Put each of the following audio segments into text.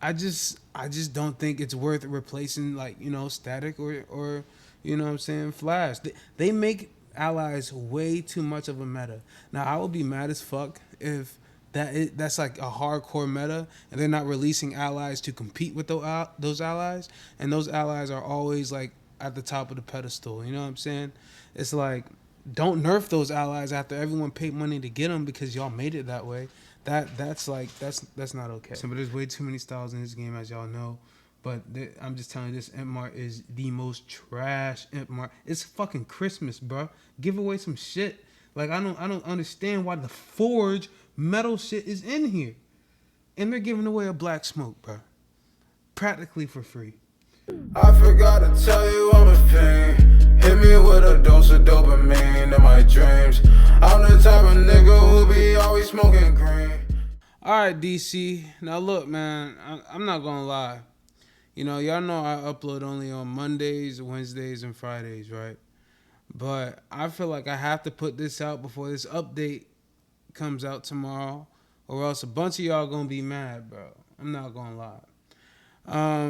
I just don't think it's worth replacing, like, static or what I'm saying, Flash. They make allies way too much of a meta. Now I would be mad as fuck if that's like a hardcore meta and they're not releasing allies to compete with those allies, and those allies are always like at the top of the pedestal. You know what I'm saying? It's like, don't nerf those allies after everyone paid money to get them because y'all made it that way. That's not okay. So, but there's way too many styles in this game, as y'all know. But I'm just telling you, this Imp Mart is the most trash Imp Mart. It's fucking Christmas, bro. Give away some shit. Like, I don't understand why the Forge metal shit is in here, and they're giving away a black smoke, bro, practically for free. I forgot to tell you I'm a fiend. Hit me with a dose of dopamine in my dreams. I'm the type of nigga who be always smoking green. Alright, DC. Now look, man, I'm not gonna lie. Y'all know I upload only on Mondays, Wednesdays, and Fridays, right? But I feel like I have to put this out before this update comes out tomorrow, or else a bunch of y'all gonna be mad, bro. I'm not gonna lie.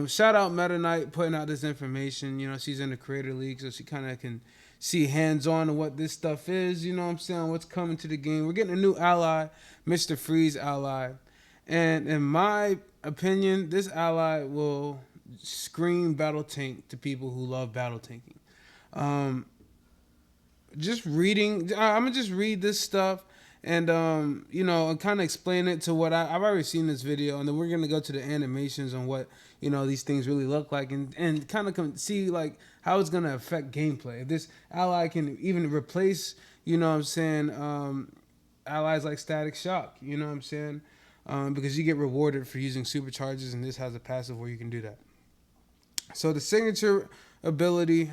Shout out Meta Knight putting out this information. She's in the Creator League, so she kind of can see hands-on what this stuff is. You know what I'm saying? What's coming to the game. We're getting a new ally, Mr.Freeze ally. And in my opinion, this ally will scream battle tank to people who love battle tanking. Just reading, I'm going to just read this stuff and and kind of explain it to what I've already seen this video, and then we're gonna go to the animations on what these things really look like, and kind of see like how it's gonna affect gameplay. If this ally can even replace, allies like Static Shock, you know what I'm saying, because you get rewarded for using supercharges, and this has a passive where you can do that. So the signature ability,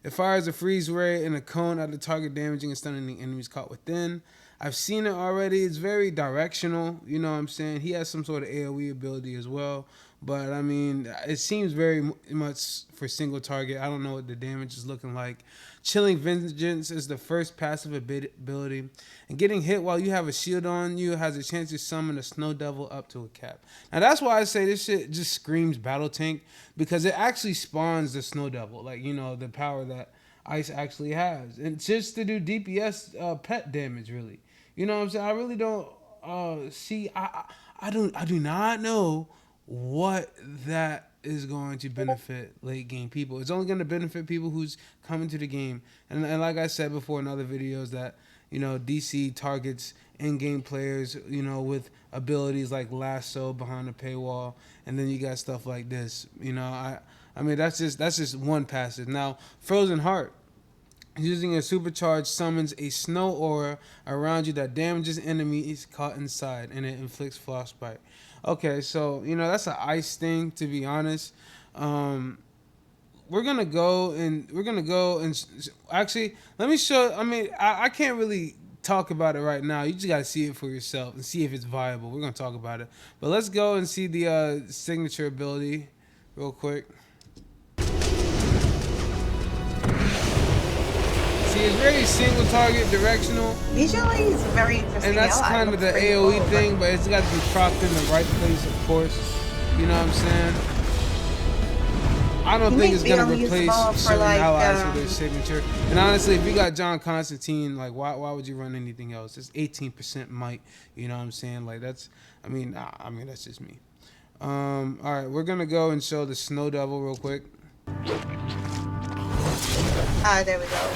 it fires a freeze ray and a cone at the target, damaging and stunning the enemies caught within. I've seen it already. It's very directional. You know what I'm saying? He has some sort of AoE ability as well. But, I mean, it seems very much for single target. I don't know what the damage is looking like. Chilling Vengeance is the first passive ability. And getting hit while you have a shield on you has a chance to summon a Snow Devil up to a cap. Now, that's why I say this shit just screams Battle Tank, because it actually spawns the Snow Devil. Like, the power that Ice actually has. And just to do DPS pet damage, really. You know what I'm saying? I really don't see. I do not know what that is going to benefit late game people. It's only going to benefit people who's coming to the game. And like I said before in other videos, that DC targets in-game players, with abilities like lasso behind the paywall, and then you got stuff like this. I mean that's just one passive. Now, Frozen Heart. Using a supercharge summons a snow aura around you that damages enemies caught inside, and it inflicts frostbite. Okay, so that's an ice thing, to be honest. We're gonna go and actually let me show. I mean, I can't really talk about it right now. You just gotta see it for yourself and see if it's viable. We're gonna talk about it, but let's go and see the signature ability real quick. See, it's very single target, directional. Usually it's very interesting. And that's kind of the AoE cool, thing, but it's got to be propped in the right place, of course. You know what I'm saying? I don't think it's going to replace certain allies with their signature. And honestly, if you got John Constantine, like, why would you run anything else? It's 18% might, you know what I'm saying? Like, that's, I mean, that's just me. All right, we're going to go and show the Snow Devil real quick. There we go.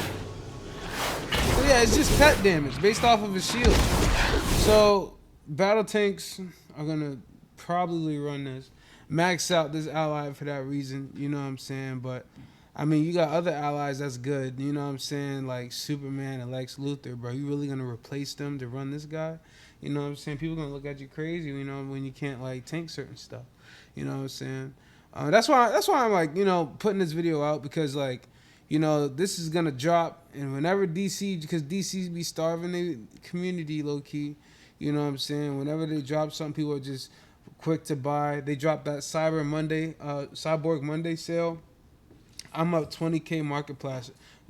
So yeah, it's just pet damage based off of a shield. So battle tanks are gonna probably run this, max out this ally for that reason. You know what I'm saying? But I mean, you got other allies that's good. You know what I'm saying? Like Superman and Lex Luthor, bro. You really gonna replace them to run this guy? You know what I'm saying? People gonna look at you crazy. When you can't like tank certain stuff. You know what I'm saying? That's why I'm like putting this video out, because like. This is gonna drop, and whenever DC, because DC be starving the community low key, you know what I'm saying? Whenever they drop something, people are just quick to buy. They dropped that Cyborg Monday sale. I'm up 20K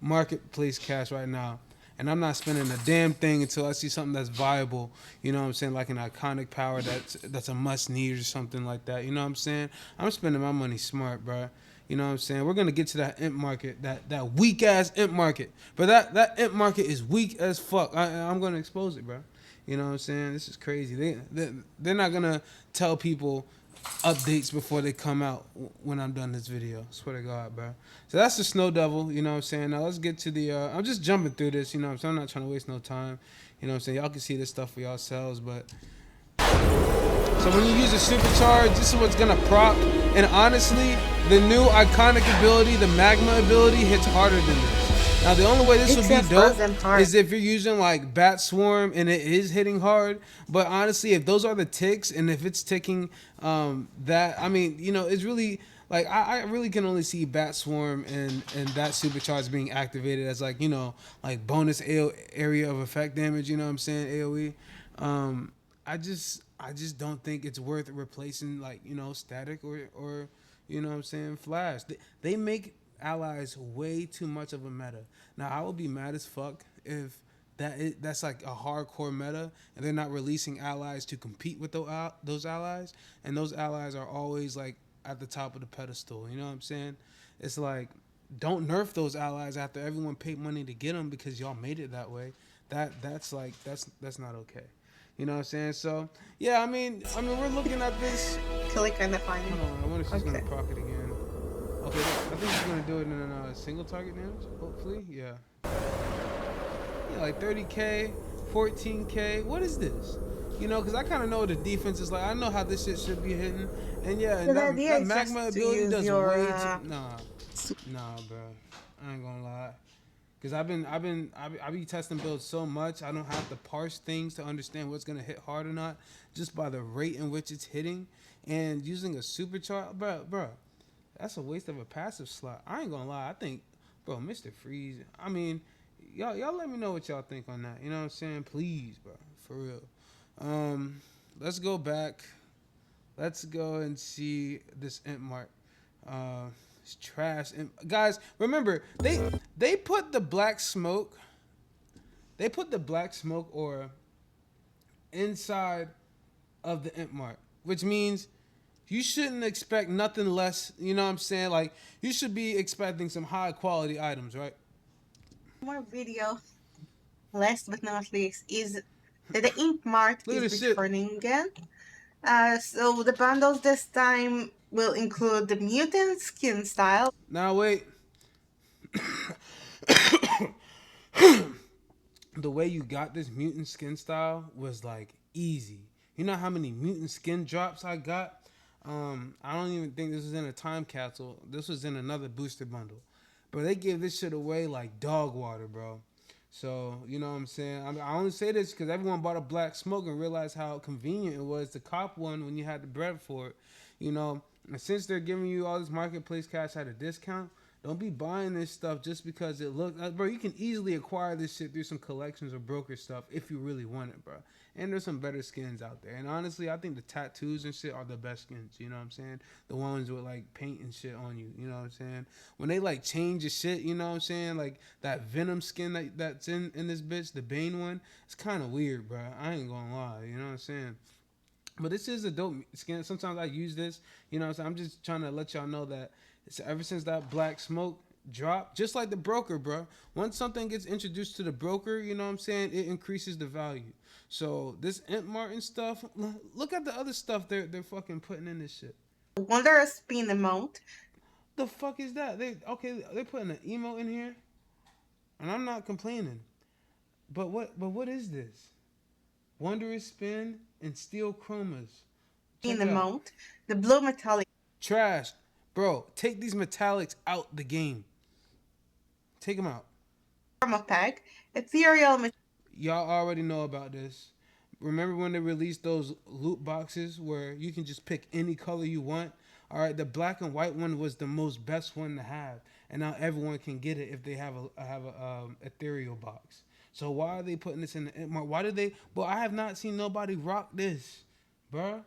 marketplace cash right now, and I'm not spending a damn thing until I see something that's viable. You know what I'm saying? Like an iconic power that's a must need or something like that. You know what I'm saying? I'm spending my money smart, bro. You know what I'm saying? We're gonna get to that imp market, that weak ass imp market. But that imp market is weak as fuck. I'm gonna expose it, bro. You know what I'm saying? This is crazy. They're not gonna tell people updates before they come out when I'm done this video. Swear to God, bro. So that's the Snow Devil. You know what I'm saying? Now let's get to the. I'm just jumping through this. You know what I'm saying? I'm not trying to waste no time. You know what I'm saying? Y'all can see this stuff for yourselves, but. So when you use a supercharge, this is what's gonna proc. And honestly, the new iconic ability, the magma ability, hits harder than this. Now the only way this would be dope is if you're using like Bat Swarm and it is hitting hard. But honestly, if those are the ticks and if it's ticking that, I mean, you know, it's really like I really can only see Bat Swarm and that supercharge being activated as like, you know, like bonus area of effect damage. You know what I'm saying? AOE. I just don't think it's worth replacing like, you know, static or you know what I'm saying, flash. They make allies way too much of a meta. Now I would be mad as fuck if that's like a hardcore meta and they're not releasing allies to compete with those allies, and those allies are always like at the top of the pedestal. You know what I'm saying? It's like, don't nerf those allies after everyone paid money to get them because y'all made it that way. That's not okay. You know what I'm saying? So yeah, we're looking at this. Click on the final. Hold on, I wonder if she's Okay. gonna proc it again. Okay, I think she's gonna do it in a single target damage. Hopefully, yeah. Yeah, like 30k, 14k. What is this? You know, because I kind of know what the defense is like. I know how this shit should be hitting, and yeah, So the that, idea that is magma just to ability use does your, way too. Nah, bro. I ain't gonna lie. Cause I be testing builds so much, I don't have to parse things to understand what's gonna hit hard or not, just by the rate in which it's hitting, and using a supercharge, bro, that's a waste of a passive slot. I ain't gonna lie, I think, bro, Mr.Freeze. I mean, y'all let me know what y'all think on that. You know what I'm saying? Please, bro, for real. Let's go back. Let's go and see this Imp Mart. It's trash. And guys, remember they put the black smoke. They put the black smoke aura inside of the Imp Mart, which means you shouldn't expect nothing less. You know what I'm saying? Like, you should be expecting some high quality items, right? More video. Last but not least is that the Ink Mart Look at is this shit. returning again. So the bundles this time will include the mutant skin style. Now wait. The way you got this mutant skin style was like easy. You know how many mutant skin drops I got? I don't even think this was in a time capsule. This was in another booster bundle. But they gave this shit away like dog water, bro. So, you know what I'm saying? I only say this because everyone bought a black smoke and realized how convenient it was to cop one when you had the bread for it. You know, and since they're giving you all this marketplace cash at a discount, don't be buying this stuff just because it looks. Bro, you can easily acquire this shit through some collections or broker stuff if you really want it, bro. And there's some better skins out there. And honestly, I think the tattoos and shit are the best skins. You know what I'm saying? The ones with like paint and shit on you. You know what I'm saying? When they like change the shit, you know what I'm saying? Like that Venom skin that's in this bitch, the Bane one. It's kind of weird, bro. I ain't gonna lie. You know what I'm saying? But this is a dope skin. Sometimes I use this. You know what I'm saying? I'm just trying to let y'all know that it's ever since that black smoke dropped, just like the broker, bro. Once something gets introduced to the broker, you know what I'm saying, it increases the value. So this Imp Martin stuff, look at the other stuff they're fucking putting in this shit. Wonder spin amount. The fuck is that? They putting an emo in here, and I'm not complaining. But what is this? Wondrous spin and steel chromas. In amount. The blue metallic. Trash. Bro, take these metallics out the game. Take them out. Karma pack. Ethereal. Y'all already know about this. Remember when they released those loot boxes where you can just pick any color you want? All right, the black and white one was the most best one to have, and now everyone can get it if they have a ethereal box. So why are they putting this in the? Why did they? Well, I have not seen nobody rock this, bruh.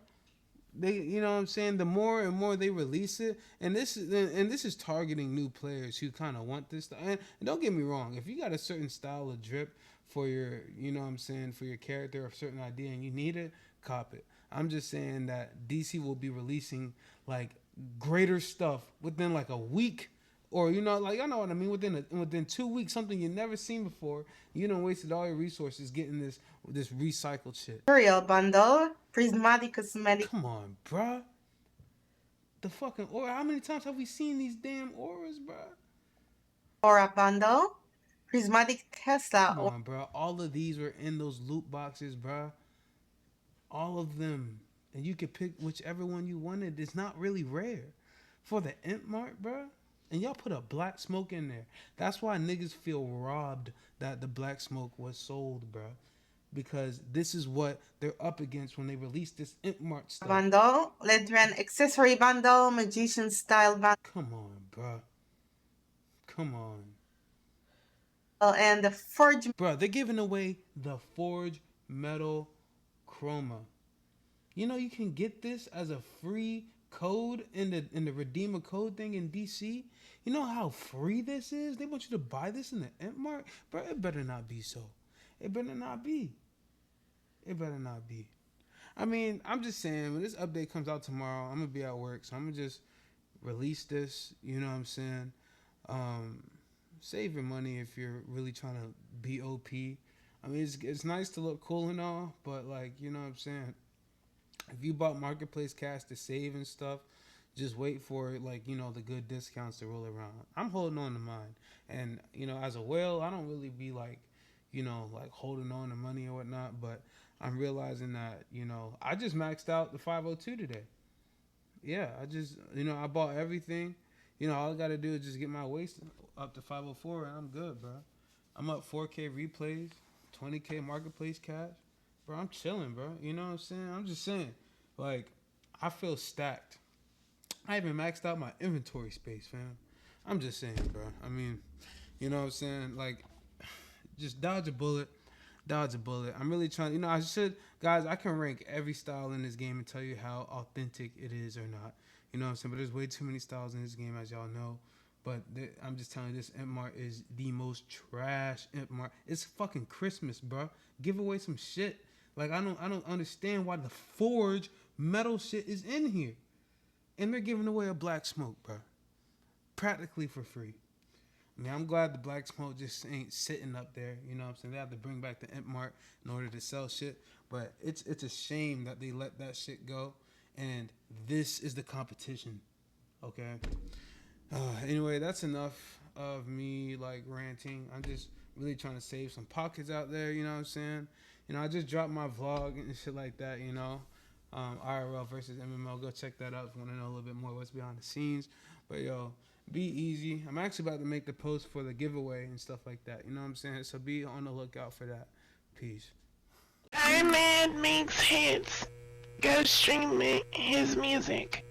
they, you know what I'm saying, the more and more they release it, and this is targeting new players who kind of want this stuff. And don't get me wrong, if you got a certain style of drip for your, you know what I'm saying, for your character or a certain idea and you need it, cop it. I'm just saying that DC will be releasing like greater stuff within like a week, or you know, like I know what I mean. Within 2 weeks, something you never seen before. You done wasted all your resources getting this recycled shit. Material bundle, prismatic cosmetic Come on, bruh. The fucking aura. How many times have we seen these damn auras, bruh? aura bundle, prismatic Tesla Come on, bruh. All of these were in those loot boxes, bruh. All of them. And you could pick whichever one you wanted. It's not really rare. For the Imp Mart, bruh. And y'all put a black smoke in there. That's why niggas feel robbed that the black smoke was sold, bruh. Because this is what they're up against when they release this Imp Mart stuff. bundle, Ledren accessory bundle, magician style bundle, Come on, bruh. Come on. and the forge Bruh, they're giving away the Forge Metal Chroma. You know you can get this as a free code in the redeemer code thing in DC. You know how free this is? They want you to buy this in the Imp Mart? Bro, it better not be so. It better not be. It better not be. I mean, I'm just saying, when this update comes out tomorrow, I'm gonna be at work, so I'm gonna just release this. You know what I'm saying? Um, Save your money if you're really trying to be OP. I mean, it's nice to look cool and all, but like, you know what I'm saying? If you bought marketplace cash to save and stuff, just wait for like, you know, the good discounts to roll around. I'm holding on to mine, and you know, as a whale, I don't really be like, you know, like holding on to money or whatnot. But I'm realizing that, you know, I just maxed out the 502 today. Yeah, I just, you know, I bought everything. You know, all I gotta do is just get my waist up to 504 and I'm good, bro. I'm up 4K replays, 20K marketplace cash. Bro, I'm chilling, bro. You know what I'm saying? I'm just saying, like, I feel stacked. I even maxed out my inventory space, fam. I'm just saying, bro. I mean, you know what I'm saying? Like, just dodge a bullet. Dodge a bullet. I'm really trying. You know, I should, guys. I can rank every style in this game and tell you how authentic it is or not. You know what I'm saying? But there's way too many styles in this game, as y'all know. But I'm just telling you, this Imp Mart is the most trash Imp Mart. It's fucking Christmas, bro. Give away some shit. Like I don't understand why the Forge metal shit is in here, and they're giving away a black smoke, bro, practically for free. I mean, I'm glad the black smoke just ain't sitting up there. You know what I'm saying? They have to bring back the Imp Mart in order to sell shit. But it's a shame that they let that shit go. And this is the competition. Okay. Anyway, that's enough of me like ranting. I'm just really trying to save some pockets out there. You know what I'm saying? You know, I just dropped my vlog and shit like that. You know, IRL versus MMO. Go check that out if you want to know a little bit more what's behind the scenes. But yo, be easy. I'm actually about to make the post for the giveaway and stuff like that. You know what I'm saying? So be on the lookout for that. Peace. Iron Man makes hits. Go stream his music.